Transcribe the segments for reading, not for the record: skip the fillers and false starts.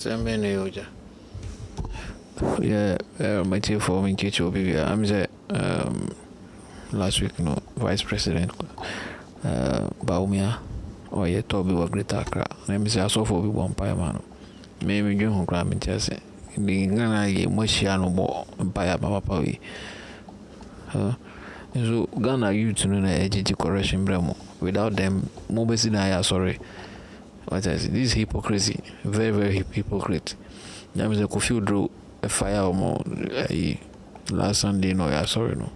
Sembene Oja. Yeah, my team for me teacher I'm the last week no Vice President Bawumia or ye Toby wa Greater Accra. Name is also for one pie man. Maybe you won't grab me just say. The Ghana ye Moshiano more by Mama Pawi. So Ghana you to know the correction bremo. Without them, Mobesi I sorry. What I say, this is hypocrisy, very, very hypocrite. There was a Kofi Oduro a fire or more last Sunday, no, yeah, sorry, no.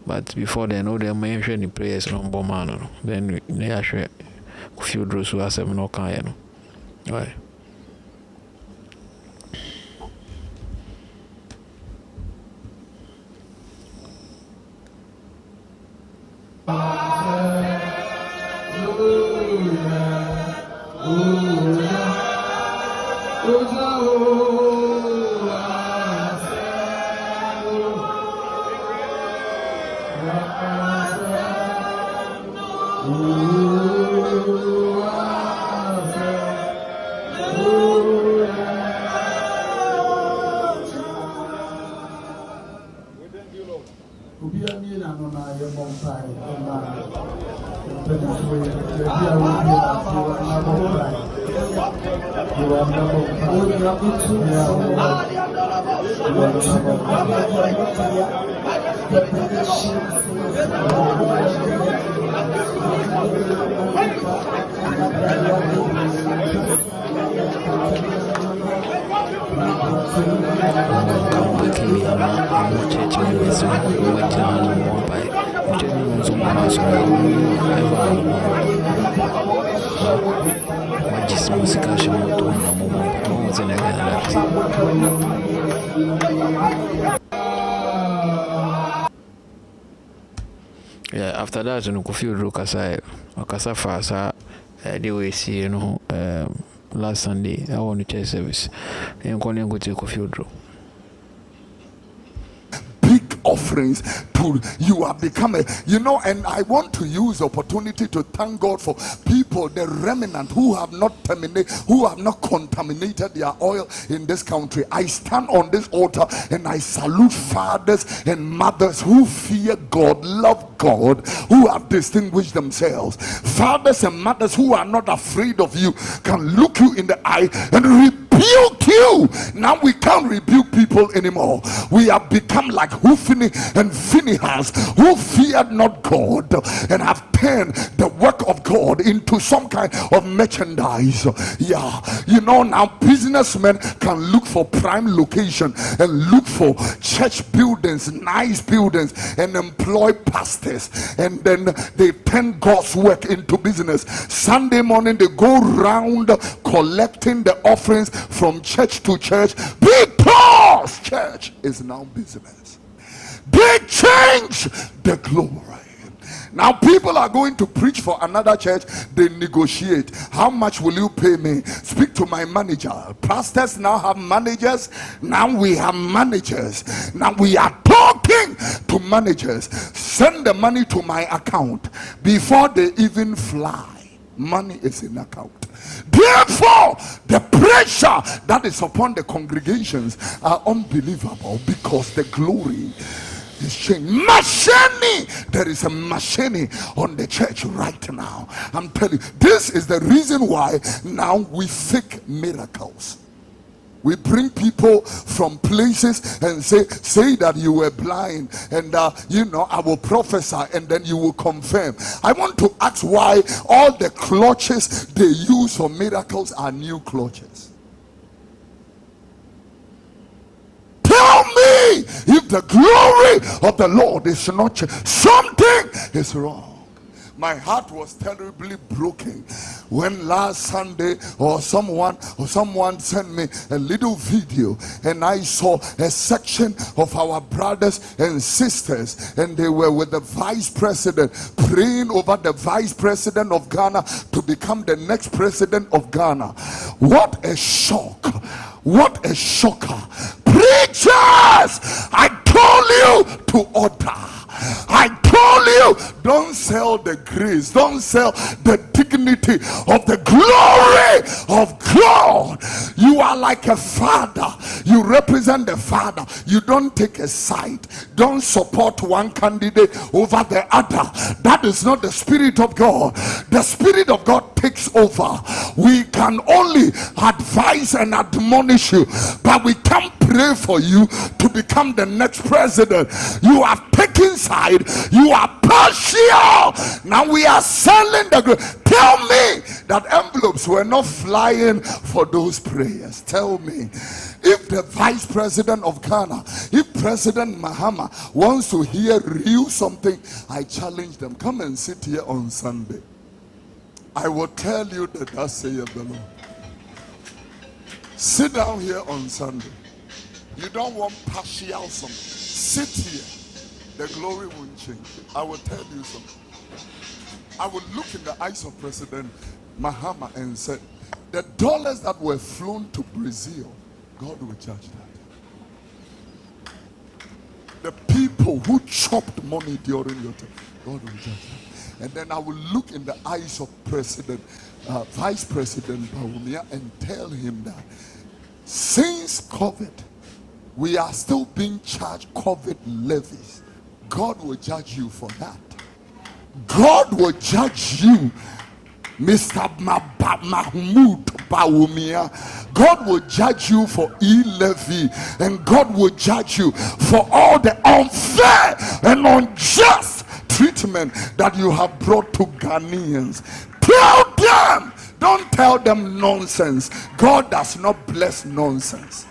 But before then, no, they mentioned the prayers on Bomano. Then they actually Kofi Oduro who has no kind, no. Right. Yeah, after that, no Kofi Oduro kasa fasa they we see last Sunday I want to church service. And go to Kofi Oduro. Offerings to you have become and I want to use opportunity to thank God for people, the remnant who have not contaminated their oil in this country. I stand on this altar and I salute fathers and mothers who fear God, love God, who have distinguished themselves. Fathers and mothers who are not afraid of you, can look you in the eye and rebuke you. Now we can't rebuke people anymore. We have become like Hophni and Phinehas, who feared not God and have turned the work of God into some kind of merchandise. Yeah, now businessmen can look for prime location and look for church buildings, nice buildings, and employ pastors, and then they turn God's work into business. Sunday morning they go round collecting the offerings from church to church because church is now business. They change the glory. Now people are going to preach for another church. They negotiate. How much will you pay me? Speak to my manager. Pastors now have managers. Now we have managers. Now we are talking to managers. Send the money to my account before they even fly. Money is in account. Therefore, the pressure that is upon the congregations are unbelievable because the glory is changed. Machine, there is a machine on the church right now. I'm telling you, this is the reason why now we fake miracles. We bring people from places and say that you were blind, and I will prophesy, and then you will confirm. I want to ask why all the clutches they use for miracles are new clutches. Tell me if the glory of the Lord is not something is wrong. My heart was terribly broken when last Sunday someone sent me a little video, and I saw a section of our brothers and sisters, and they were with the vice president, praying over the vice president of Ghana to become the next president of Ghana. What a shock! What a shocker! Preachers, I told you to order. I told you, don't sell the grace, don't sell the dignity dignity of the glory of God. You are like a father. You represent the father. You don't take a side. Don't support one candidate over the other. That is not the Spirit of God. The Spirit of God takes over. We can only advise and admonish you, but we can't pray for you to become the next president. You have taken side. You are partial. Now we are selling the glory. Tell me that envelopes were not flying for those prayers. Tell me, if the vice president of Ghana, if President Mahama wants to hear real something, I challenge them. Come and sit here on Sunday. I will tell you that thus saith the Lord. Sit down here on Sunday. You don't want partial something. Sit here. The glory won't change. I will tell you something. I would look in the eyes of President Mahama and said, the dollars that were flown to Brazil, God will judge that. The people who chopped money during your time, God will judge that. And then I will look in the eyes of Vice President Bawumia and tell him that since COVID, we are still being charged COVID levies. God will judge you for that. God will judge you, Mr. Mahmoud Bawumia. God will judge you for e-levy, and God will judge you for all the unfair and unjust treatment that you have brought to Ghanaians. Tell them, don't tell them nonsense. God does not bless nonsense.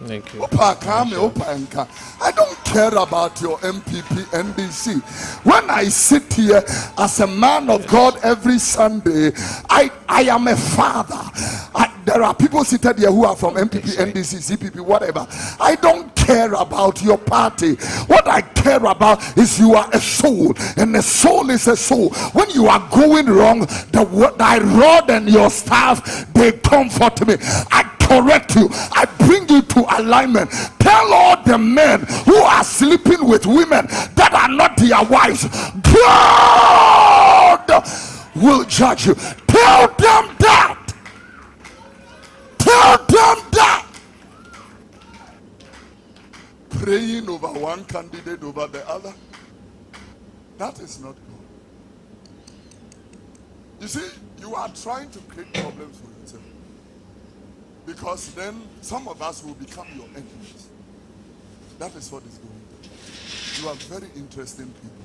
Thank you. I don't care about your MPP, NDC. When I sit here as a man of God every Sunday, I am a father. There are people seated here who are from MPP, NDC, CPP, whatever. I don't care about your party. What I care about is you are a soul, and a soul is a soul. When you are going wrong, thy rod and your staff, they comfort me. I correct you. I bring you to alignment. Tell all the men who are sleeping with women that are not their wives, God will judge you. Tell them that. Tell them that. Praying over one candidate over the other, that is not good. You see, you are trying to create problems for yourself, because then some of us will become your enemies. That is what is going on. You are very interesting people.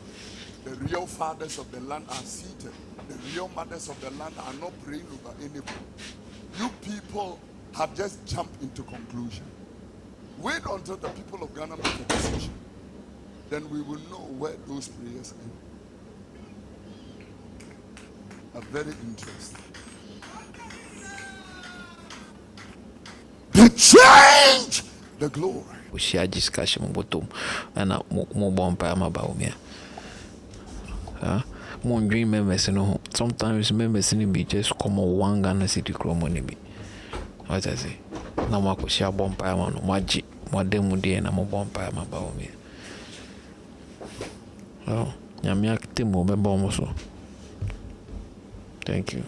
The real fathers of the land are seated. The real mothers of the land are not praying over anybody. You people have just jumped into conclusion. Wait until the people of Ghana make a decision. Then we will know where those prayers are very interesting. The change, the glory. We share discussion bottom and more bomb by my Bawumia. More dream members, sometimes members in be just come on one Ghana city money be. What I say? Now I could share bomb by one, Maji, what them would and I'm a bomb by my Bawumia. Oh, Yamiak Timo, Thank you.